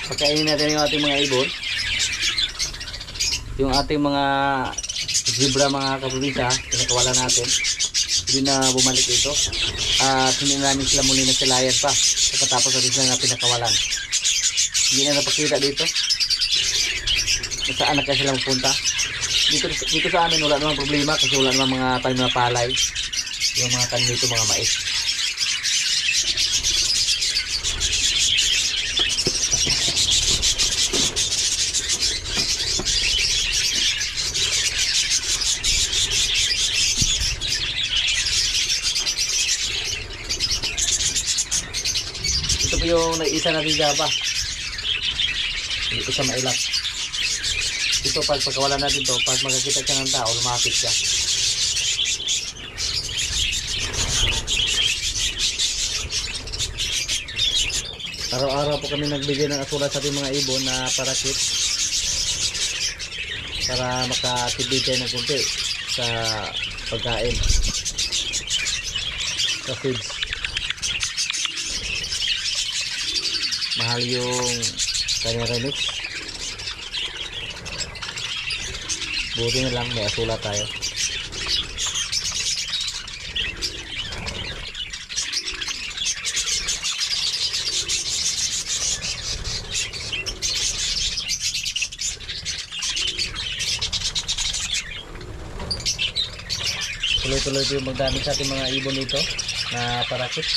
Pagkainin natin yung ating mga ibon. Yung ating mga zebra, mga kaprobinsya, pinakawalan natin. Hindi na bumalik ito. At hindi namin sila muli na silayan pa. Pagkatapos natin sila na pinakawalan. Hindi na napakita dito. Saan na kaya sila magpunta. Dito sa amin wala namang problema kasi wala namang mga tanim na palay. Yung mga tanim dito, mga mais. Ito po yung nag-isa natin Java. Dito sa mailap. Ito pag pagkawalan natin to, pag magkakita siya ng tao, lumapit siya. Araw-araw po kami nagbigay ng asulat sa ating mga ibon na parakit para makatibig tayo ng kunti sa pagkain, sa feeds. Mahal yung kanyang remix. Buti na lang may asulat tayo. Tuloy-tuloy po yung magdamit sa ating mga ibon dito na parakit.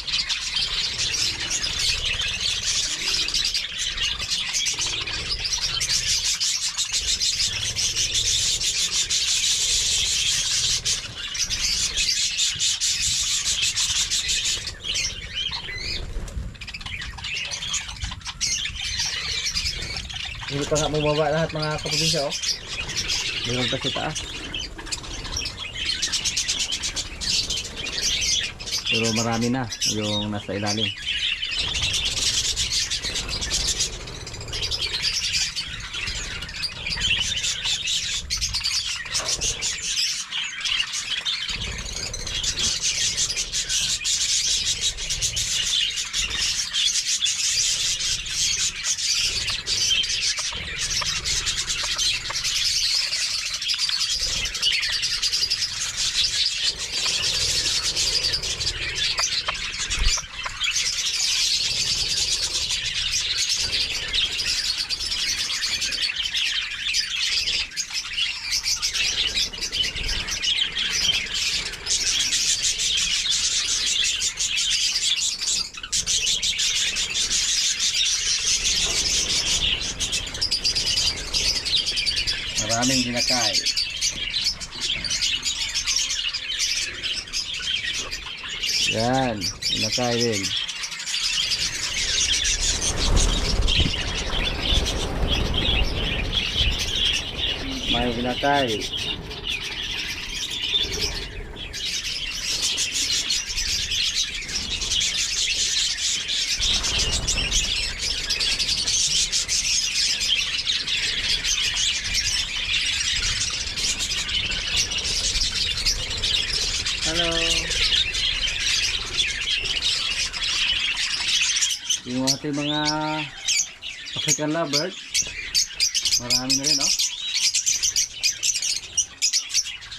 Hindi pa nga bumaba lahat mga kaprobinsya, oh. Mayroon pa sa taas. Pero marami na yung nasa ilalim. Maraming ginakay. Yan, ginakay din. May ginakay. Hello. Yung ating mga African lovebird, marami na rin, oh.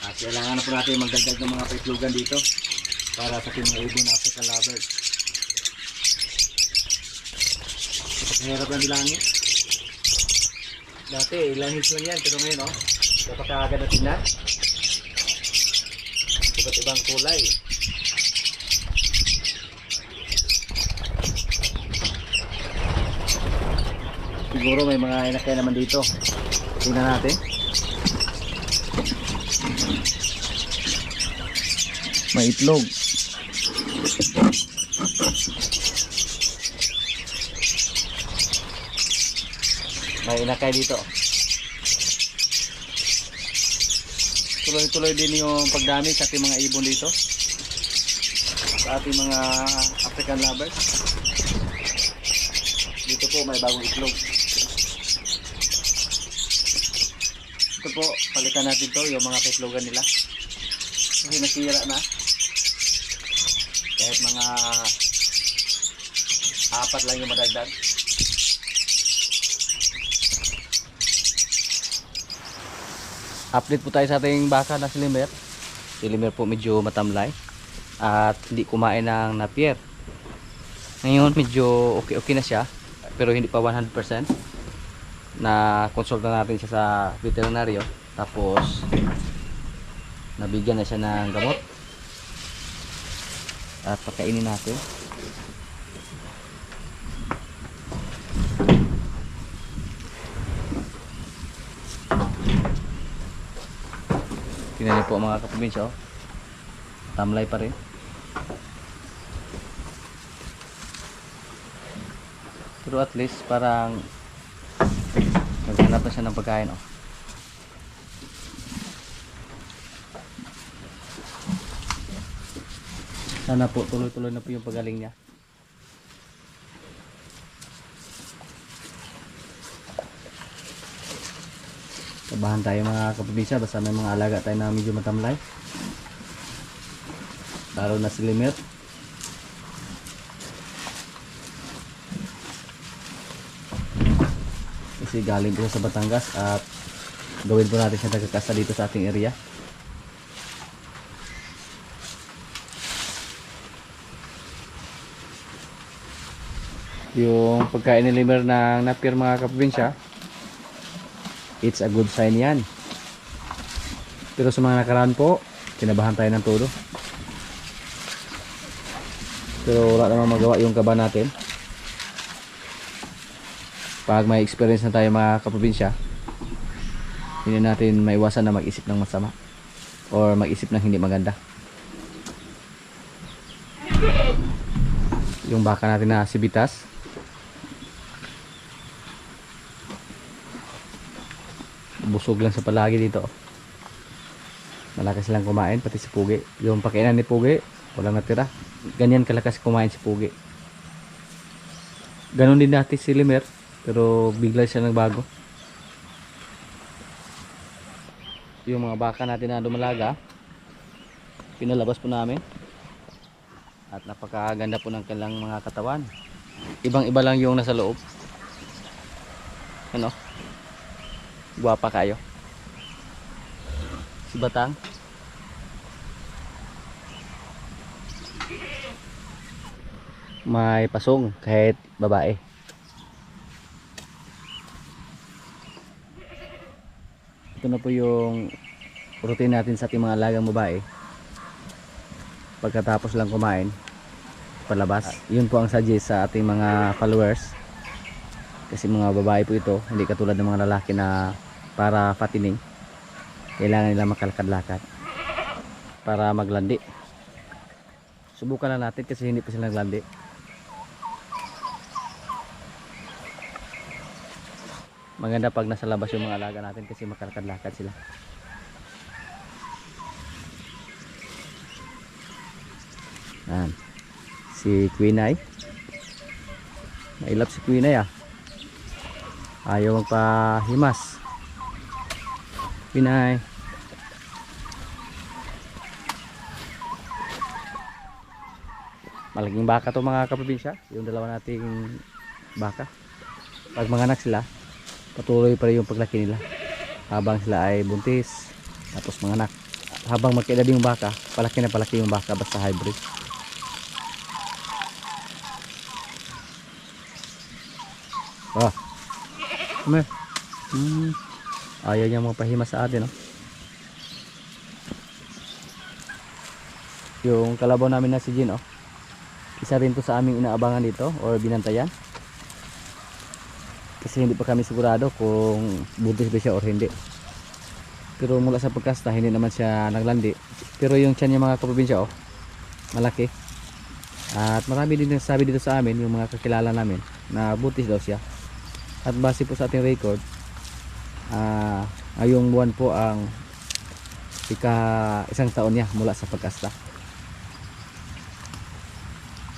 At kailangan na po natin magdagdag ng mga paitlugan dito para sa ating mga ibon na African lovebird. Mahirap lang bilangin. Dati ilangis lang yan, pero ngayon, oh, napakaganda tingnan. Iba't ibang kulay. Siguro may mga inakay naman dito. Tingnan natin. May itlog. May inakay dito. Tuloy-tuloy din yung pagdami sa ating mga ibon dito, sa ating mga African lovers. Dito po may bagong itlog. Ito po, palitan natin to, yung mga pitlogan nila kasi nasira na. Kahit mga apat lang yung madagdag. Update po tayo sa ating baka na si Limer. Si Limer po medyo matamlay at hindi kumain ng napier. Ngayon medyo okay na siya, pero hindi pa 100%. Na konsulta natin siya sa veterinaryo, tapos nabigyan na siya ng gamot at pakainin natin. Tingnan niyo po mga kaprobinsya, oh. Tamlay pa rin. Pero at least parang naghanap na siya ng pagkain, oh. Sana po tuloy-tuloy na po yung pagaling niya. Kabahan tayo mga kaprobinsya, basta may mga alaga tayo na medyo matamlay, lalo na si Limer. Kasi galing po sa Batangas at gawin po natin siya nagkakasta dito sa ating area. Yung pagkain ni Limer ng napier mga kaprobinsya, it's a good sign yan. Pero sa mga nakaraan po, kinabahan tayo ng todo. Pero wala namang magawa yung kaba natin. Pag may experience na tayo mga kaprobinsya, hindi natin maiwasan na mag-isip ng masama or mag-isip ng hindi maganda. Yung baka natin na si Bitas, busog lang sa palagi dito. Malakas silang kumain, pati si Pugi. Yung pakainan ni Pugi, walang natira. Ganyan kalakas kumain si Pugi. Ganon din dati si Limer, pero bigla siya nagbago. Yung mga baka natin na dumalaga, pinalabas po namin. At napakaganda po ng kanilang mga katawan. Ibang iba lang yung nasa loob. Ano? Guwapa kayo. Si Batang. May pasong kahit babae. Ito na po yung routine natin sa ating mga alagang babae. Pagkatapos lang kumain, palabas. Yun po ang suggest sa ating mga followers. Kasi mga babae po ito, hindi katulad ng mga lalaki na para patining. Kailangan nila makalakad-lakad para maglandi. Subukan na natin kasi hindi pa sila naglandi. Maganda pag nasa labas yung mga alaga natin kasi makalakad-lakad sila. Yan. Si Queen Eye. Nailap si Queen Eye, ah. Ayaw magpahimas. Pinay. Malaking baka to mga kaprobinsya. Yung dalawa nating baka. Pag manganak sila, patuloy pa rin yung paglaki nila. Habang sila ay buntis, tapos manganak. Habang magkaedad yung baka, palaki na palaki yung baka basta hybrid. Ah. Come here. Ayaw niya magpahimas sa atin, no? Yung kalabaw namin na si Jin, oh. Isa rin to sa aming inaabangan dito or binantayan. Kasi hindi pa kami sigurado kung buntis ba siya or hindi. Pero mula sa pagkasta, hindi naman siya naglandi. Pero yung tiyan niya mga kaprobinsya, oh, malaki. At marami din nagsabi dito sa amin, yung mga kakilala namin, na buntis daw siya. At base po sa ating record, ngayong buwan po ang isang taon niya mula sa pagkasta.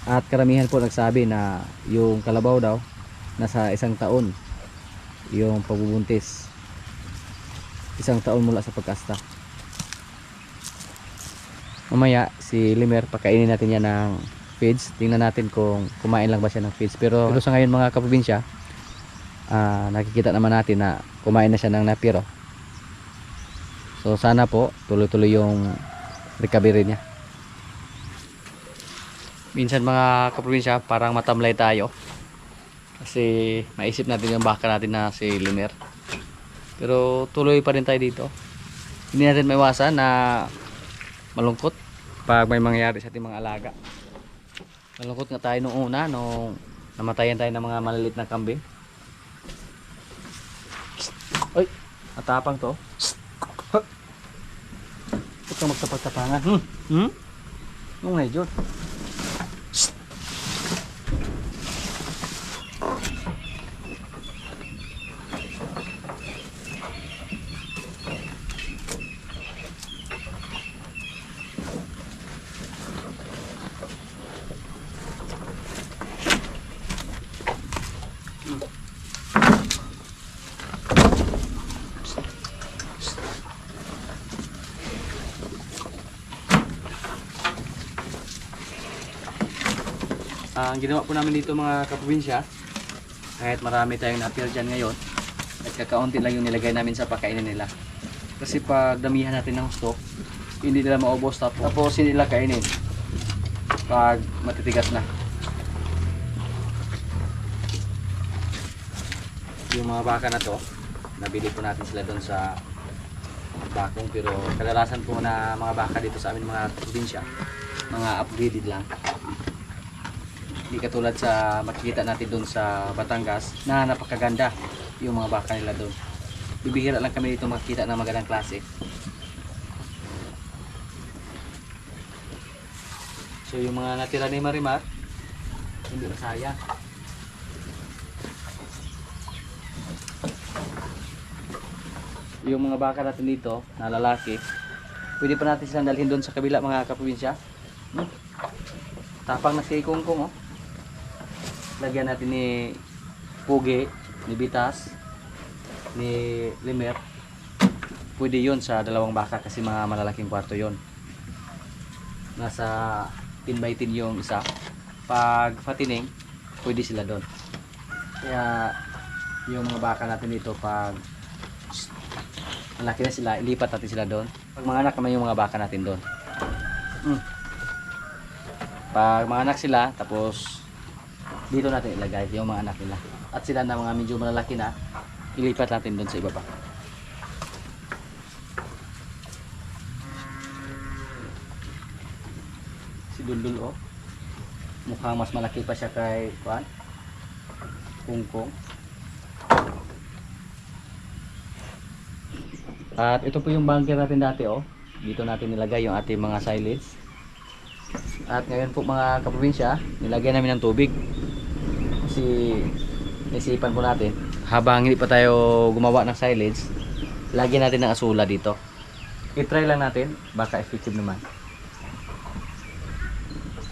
At karamihan po nagsabi na yung kalabaw daw nasa isang taon yung pagbubuntis. Isang taon mula sa pagkasta. mamaya si Limer pakainin natin yan ng feeds. Tingnan natin kung kumain lang ba siya ng feeds. Pero sa ngayon mga kaprobinsya, nakikita naman natin na kumain na siya ng napier. So sana po tuloy-tuloy yung recovery niya. Minsan mga kaprobinsya, parang matamlay tayo kasi maisip natin yung baka natin na si Limer, pero tuloy pa rin tayo dito. Hindi natin maiwasan na malungkot pag may mangyayari sa ating mga alaga. Malungkot nga tayo nung una, nung namatayan tayo ng mga maliliit na kambing. Ay, matapang to. Huwag kang magtapag-tapangan. Nung medyo ang ginawa po namin dito mga kaprobinsya, kahit marami tayong napier dyan ngayon, at kakaunti lang yung nilagay namin sa pakainin nila. Kasi pag damihan natin ng gusto, hindi nila maubos, tapos hindi nila kainin pag matitigas na. Yung mga baka na to, nabili po natin sila doon sa bakong, pero kadalasan po na mga baka dito sa amin mga probinsya, mga upgraded lang. Hindi katulad sa makikita natin doon sa Batangas na napakaganda yung mga baka nila doon. Bibihira lang kami dito makikita ng magandang klase. So yung mga natira ni Marimar, hindi na sayang. Yung mga baka natin dito na lalaki, pwede pa natin silang dalhin doon sa kabila mga kaprobinsya. Tapang na si Kungkong, oh. Lagyan natin ni Pugi, ni Bitas, ni Limer. Pwede yun sa dalawang baka kasi mga malalaking kwarto yun. Nasa 10x10 yung isa. Pag fattening, pwede sila doon. Kaya yung mga baka natin dito, pag malaki na sila, ilipat natin sila doon. Pag mga anak naman yung mga baka natin doon. Pag mga anak sila, tapos dito natin ilagay yung mga anak nila. At sila na mga medyo malalaki na, ilipat natin doon sa ibaba. Si Duldul, oh. Mukhang mas malaki pa siya kay Juan Kungkong. At ito po yung bunker natin dati, oh. Dito natin nilagay yung ating mga silage. At ngayon po mga kaprobinsya, nilagay namin ng tubig. Kasi naisipan po natin, habang hindi pa tayo gumawa ng silage, lagyan natin ng asula dito. I-try lang natin, baka effective naman.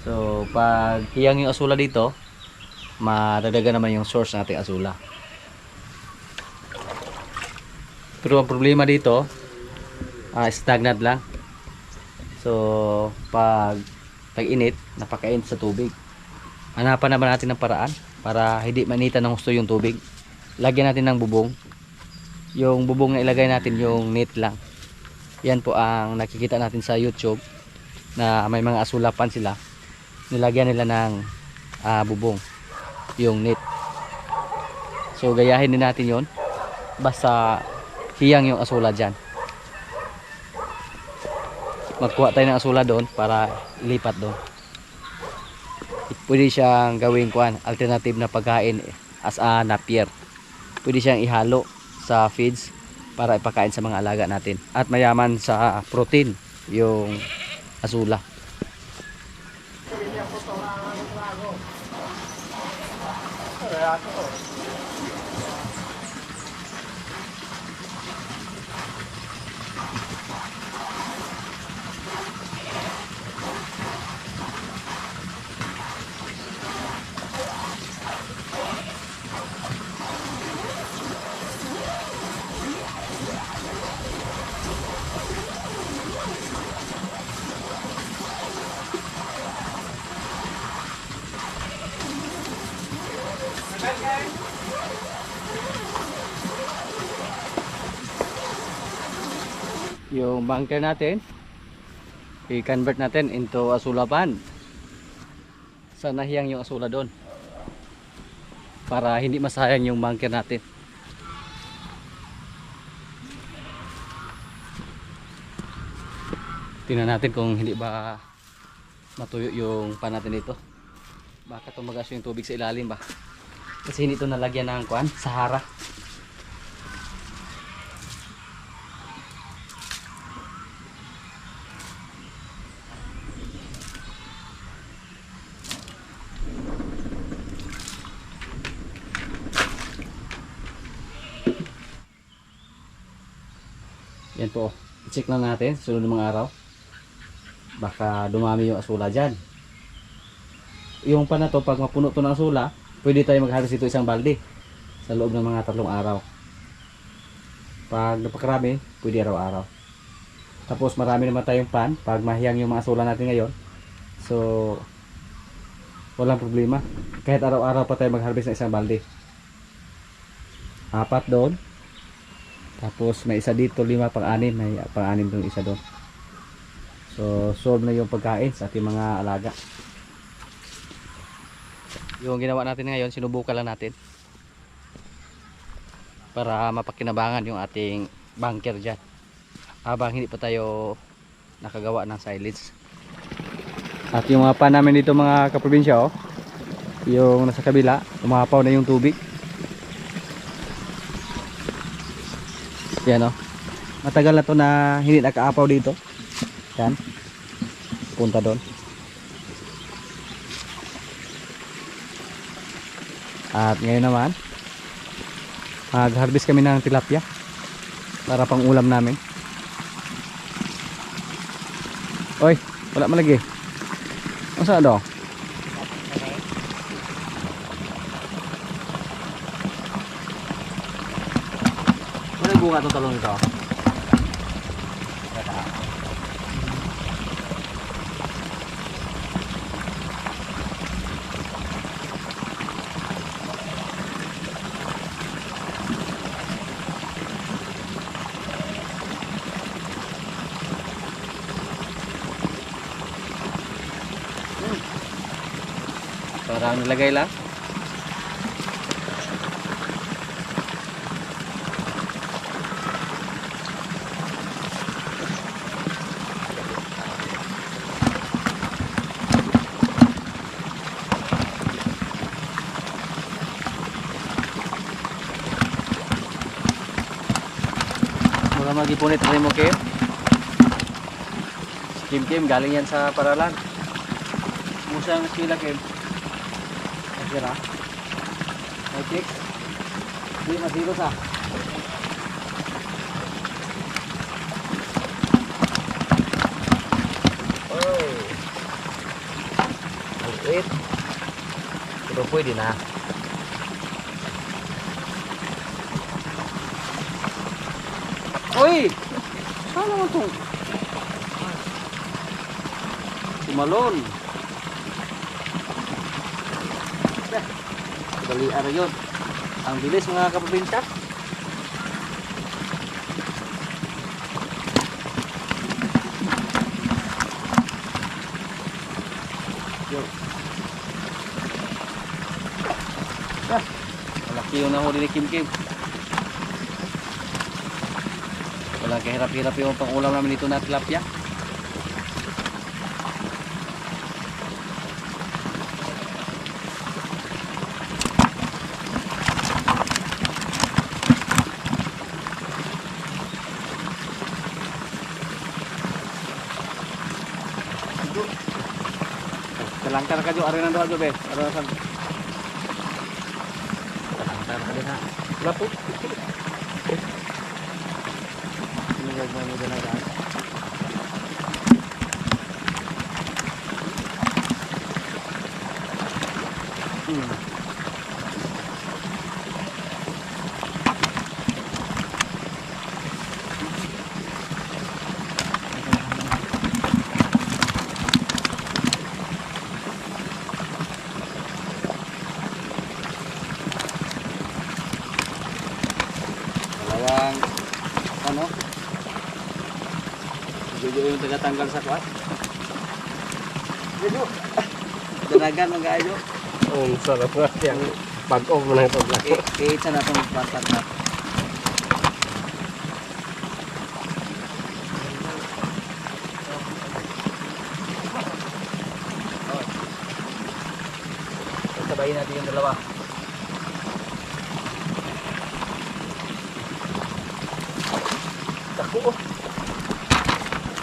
So pag hiyang yung asula dito, madagdagan naman yung source ng ating asula. Pero ang problema dito, stagnant lang. So pag tag-init, napakainit sa tubig. Hanapan naman natin ng paraan para hindi manitan ng gusto yung tubig. Lagyan natin ng bubong. Yung bubong na ilagay natin yung net lang. Yan po ang nakikita natin sa YouTube na may mga asulapan sila. Nilagyan nila ng bubong, yung net. So gayahin din natin yon, basta hiyang yung asula dyan. Magkuha tayo ng asula doon para ilipat doon. Pwede siyang gawing alternative na pagkain as a napier. Pwede siyang ihalo sa feeds para ipakain sa mga alaga natin. At mayaman sa protein yung asula. yung bunker natin, i-convert natin into asulapan. Sa nahiyang yung asula doon. Para hindi masayang yung bunker natin. Tingnan natin kung hindi ba matuyo yung pan natin dito. Baka tumagas yung tubig sa ilalim ba. Kasi hindi ito nalagyan ng kuan, Sahara. Yan po, i-check lang natin sunod ng mga araw. Baka dumami yung asula dyan. Yung pan na to, pag mapuno to ng asula, pwede tayo mag-harvest ito isang balde sa loob ng mga 3 araw. Pag napakarami, pwede araw-araw. Tapos marami naman tayong pan pag mahiyang yung mga asula natin ngayon. So walang problema, kahit araw-araw pa tayo mag-harvest ng isang balde. 4 doon. Tapos may isa dito, 5 pang-anim. May pang-anim doon, isa doon. So solve na yung pagkain sa ating mga alaga. Yung ginawa natin ngayon, sinubukan lang natin para mapakinabangan yung ating bunker dyan habang hindi pa tayo nakagawa ng silage. At yung mga pan namin dito mga kaprobinsya, oh, yung nasa kabila, umapaw na yung tubig. Yan, oh. Matagal na to na hindi nakaapaw dito. Yan. Punta doon. At ngayon naman, mag-harvest kami ng tilapia para pang ulam namin. Oy, wala malagi. Ano saan daw? Wala bunga itong talong ito. Parang nilagay lang. Mura magipunit rin mo, Kim. Kim, galing yan sa paralan. Musa ang sila, Kim. Kira. May click. Hindi masilos ah. Oh. Wait. Ito pwede na. Uy! Saan naman itong sumalon? Balian na yun. Ang bilis mga kaprobinsya. Yun. Malaki yung nahuli ni Kim. Walang kahirap-hirap yung pang-ulam namin dito na tilapia. Langkar ka jo ari nang doa jo be. Ara san. Langkar ka din ha. Lapo. Ini gag mo din na. Dalawang ano? Jojo yung tagatanggal sa kwat. Jojo. Daragan mga ayo. Oh, sarap nga yung pag-off mo na ito. Kita na itong patat na. Sabayin natin yung dalawa. Tako.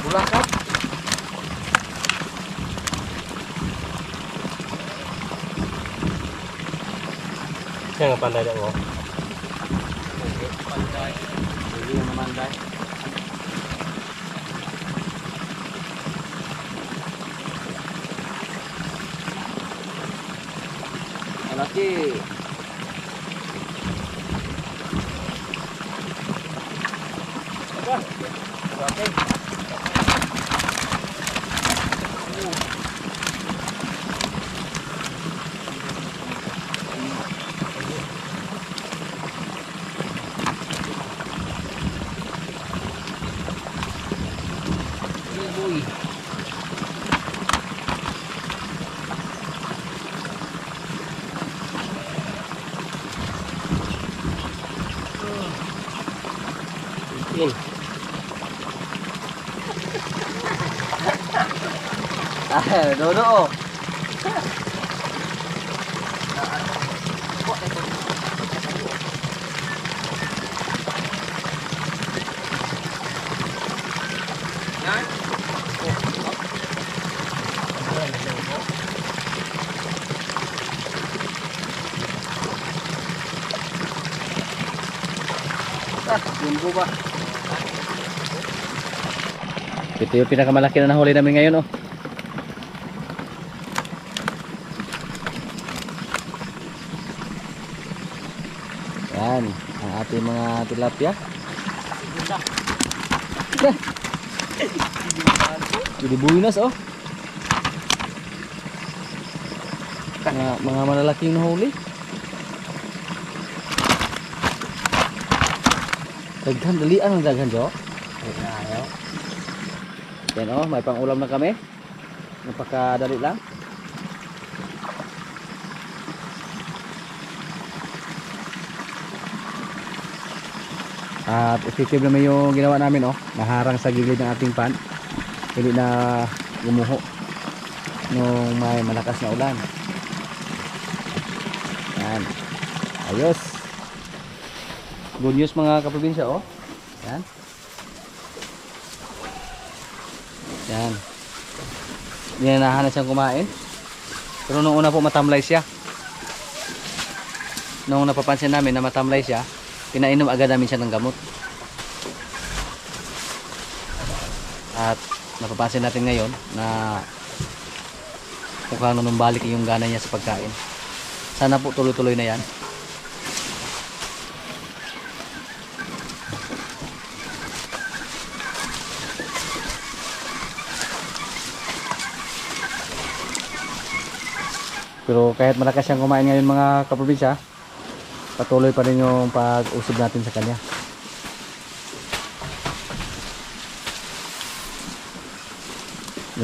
Bulakat. Yan nga panday mo. Panday. Hindi yung namanday. Malaki. Okay. Uy. In. Ah, dodo. Bumbo ba? Ito yung pinakamalaki na nahuli namin ngayon, oh. Yan, ang ating mga tilapia. Jadi buinas, oh. Mga malalaking nahuli. Daghan, dalian ang daghan, Jo. Yan, oh, may pang-ulam na kami. Napakadali lang. At effective naman yung ginawa namin, oh. Naharang sa gilid ng ating pan. Hindi na gumuho nung may malakas na ulan. Yan. Ayos. Good news mga kaprobinsya, oh. Yan. Yan. Ninanahan na siyang kumain. Pero nung una po matamlay siya. Nung napapansin namin na matamlay siya, pinainom agad namin siya ng gamot. At napapansin natin ngayon na mukhang nanumbalik yung gana niya sa pagkain. Sana po tuloy-tuloy na yan. Pero kahit malakas siyang kumain ngayon mga kaprobinsya, patuloy pa rin yung pag-usib natin sa kanya.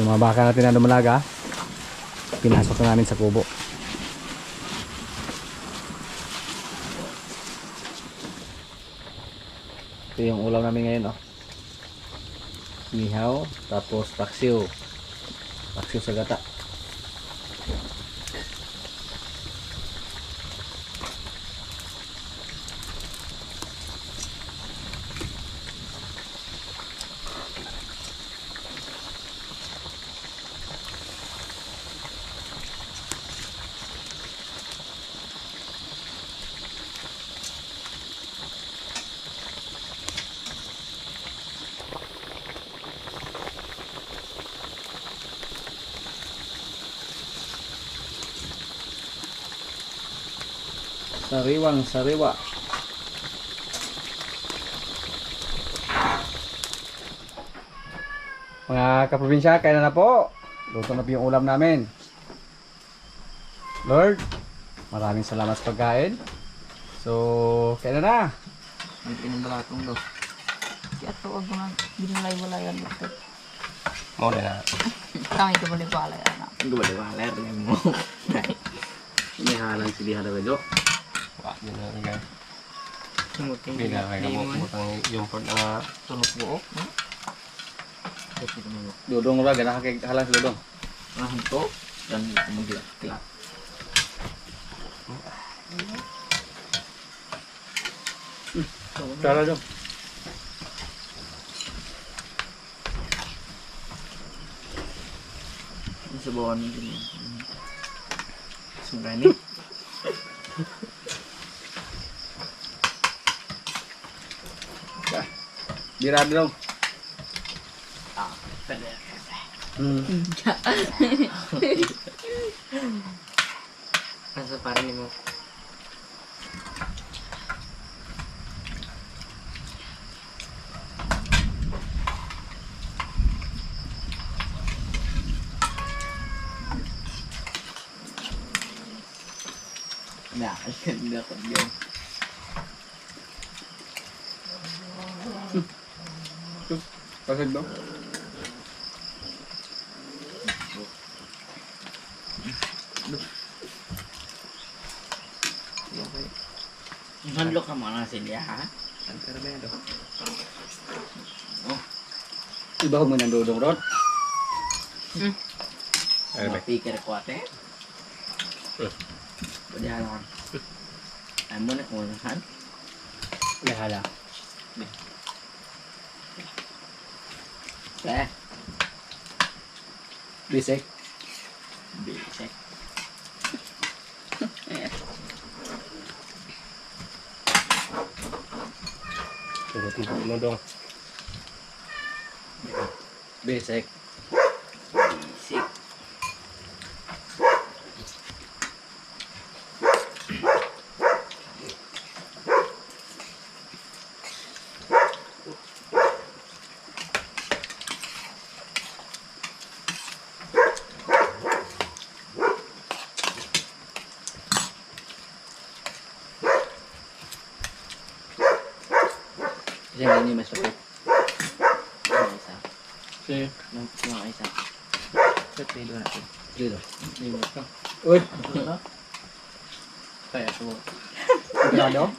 Yung mga baka natin na lumalaga, pinasok na namin sa kubo. Ito yung ulam namin ngayon, oh. Nihaw, tapos paksiw. Paksiw sa gata. Sariwang sariwa. Mga kaprobinsya, kaya na po. Luto na po yung ulam namin. Lord, maraming salamat sa pagkain. So, kaya na. May pinambalatong daw. Kaya ito, huwag mga binulay-walayan dito. Mau na. Kami ko boleh pala na. Gue boleh waler nih mau. Ini halang sih di hadapan Jo. Wah, yun na guys. Sumuting. Hindi na kaya mo butang yung port na Tulog buok. Dodong ra gana kay halang si Dodong. Ah, to. Dan kemudian kelak. Cara dong. Ini sebuah ini. Sungai ini. Dirada dong. Ah, pada. Masa parah nih mau. Nah, udah kerja. Pasal dong. Handlo ka mana sih dia? Antara ba do. Oh. Iba mo nang Dodong Rod. Ay, ba? Pikir kuat eh. Berjalan. Amo nak mulahan. Lahala. Eh, Bisek. bisa. Turutin mo dong. Bisek. Sik. Yang ini Mas Pepet. Bisa. Si Nang isa. Pwede doon natin. Dito. Lima ka. Uy, Kaya to. grado.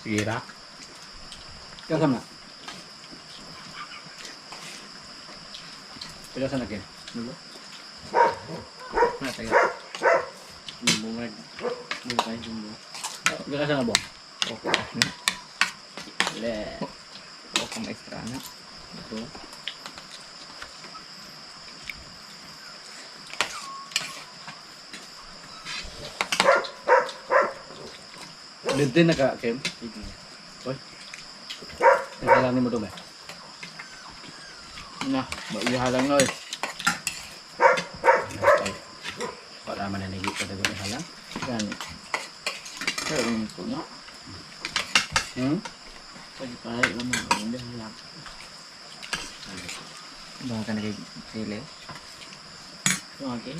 Sige ra. Kasama. Pila sana kin. Dulu. Nah, tayo. Bumungag. Bumungag jumbo. Pila sana bo. Oke. Le. Oke, extra na. Ito. Dito na ka Kim. Sige. Uy. Naghalangin mo dumi. Nah, ihalang na eh. Okay. Para mananigi pa dago ni halang. Gani. Pero yung ito nga. Pwede pala yung mga udah lang. Baka ka nagkakili. Okay.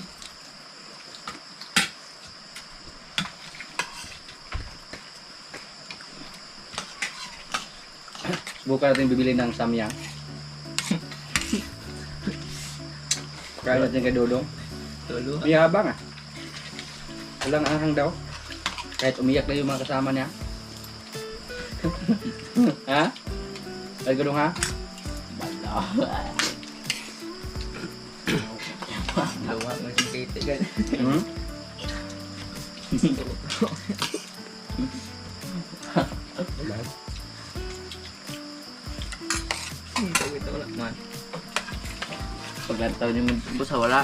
Bukan natin bibili ng samyang. Kaya natin kay Dodong. Dulu. May habang ah. Walang anghang daw. Kahit umiyak na yung mga kasama niya. Ha? Ay gulong ha? Bala. Luwag na si Kate gan. Hmm? Ito wala man. Paglantaw niyo mo sa wala.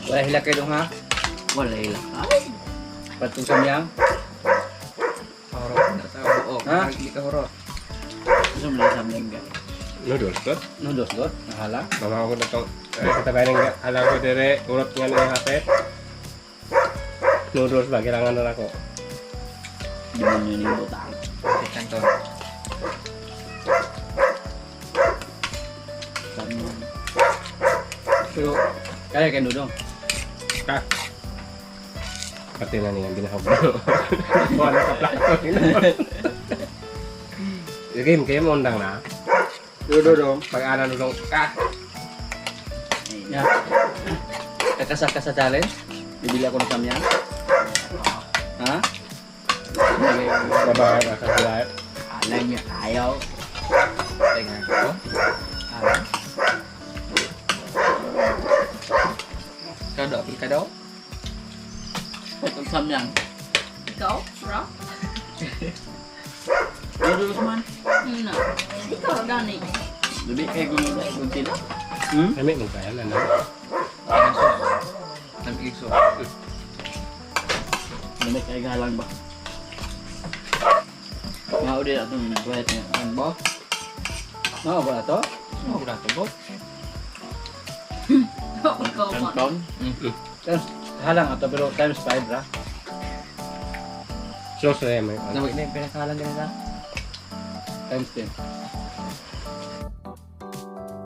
Wala hilak kayo dong ha? Wala ilang. Ay. Patong samyang. Horo na sa buok. Ha? Hindi ka horo. Gusto mo lang sa mga Noodles ko. Noodles dot. Nahala. Mama ko na to. Katabayan ng alam ko dire. Urot nga na yung hapit. Noodles ba? Kailangan na ako. Di mo nyo yung butang. Ikan to. Pero kaya kay Dodong. Ka. Pati na niya, binahog. Wala sa plato. Game, kayo mo undang na. Dudong. Pag-anan nung Ya. Kakasal ka sa challenge? Bibili ako ng samyang. Ha? babae ka sa live. Alam niya, ayaw. Tingnan ko. Ah. Kado, kado. Itong samyang. Ikaw, bro? Pero man, No. Ikaw, Dani. lebih kayak gunung kayak gunting. Kami mong kaya na. Namig so. Lebih kayak galang ba. Mau dia atong buat niya ang bo. Mao ba to? Mao ba to, bot? Ikaw, man. Kantong. Halang ato pero times 5 ra. Sauce na yan. Nawag na yung pinakahalang ganun na. Times 10.